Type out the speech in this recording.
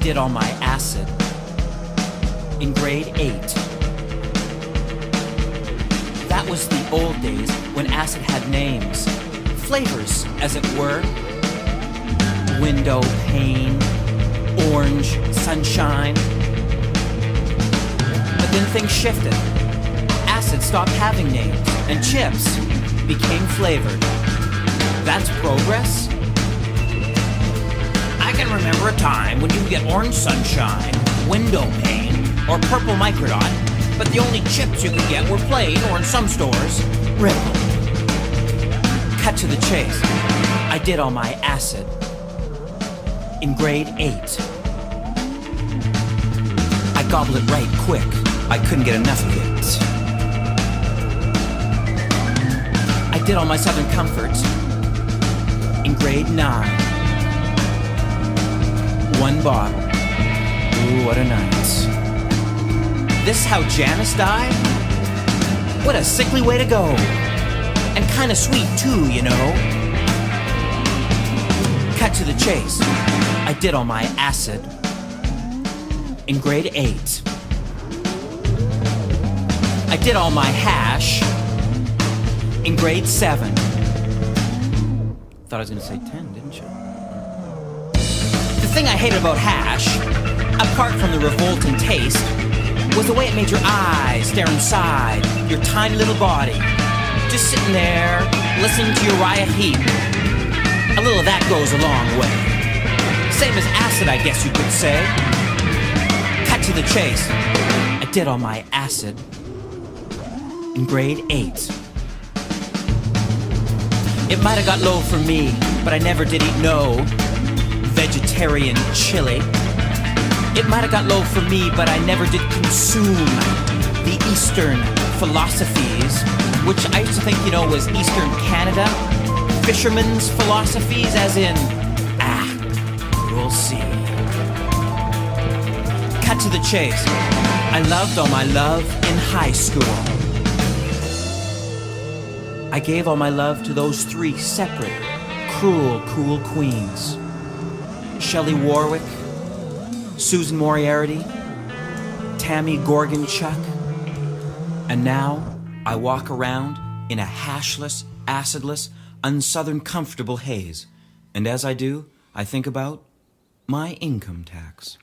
did all my acid in grade 8. That was the old days when acid had names, flavors, as it were. Window pane, orange, sunshine. But then things shifted. Acid stopped having names, and chips became flavored. That's progress? I can remember a time when you could get orange sunshine, window pane, or purple microdot, but the only chips you could get were plain, or in some stores, red. Cut to the chase. I did all my acid in grade 8. I gobbled it right quick. I couldn't get enough of it. I did all my Southern Comforts in grade 9. One bottle. Ooh, what a night. This how Janice died? What a sickly way to go. And kinda sweet too, you know. Cut to the chase. I did all my acid in grade 8. I did all my hash in grade 7. Thought I was gonna say 10, didn't you? The thing I hated about hash, apart from the revolting taste, was the way it made your eyes stare inside your tiny little body. Just sitting there, listening to Uriah Heep. A little of that goes a long way. Same as acid, I guess you could say. Cut to the chase. I did all my acid in grade 8. It might have got low for me, but I never did eat no vegetarian chili. It might have got low for me, but I never did consume the Eastern philosophies, which I used to think, was Eastern Canada. Fishermen's philosophies, as in, we'll see. Cut to the chase. I loved all my love in high school. I gave all my love to those 3 separate, cruel, cool queens. Shelley Warwick, Susan Moriarty, Tammy Gorgonchuk, and now I walk around in a hashless, acidless, unsouthern comfortable haze. And as I do, I think about my income tax.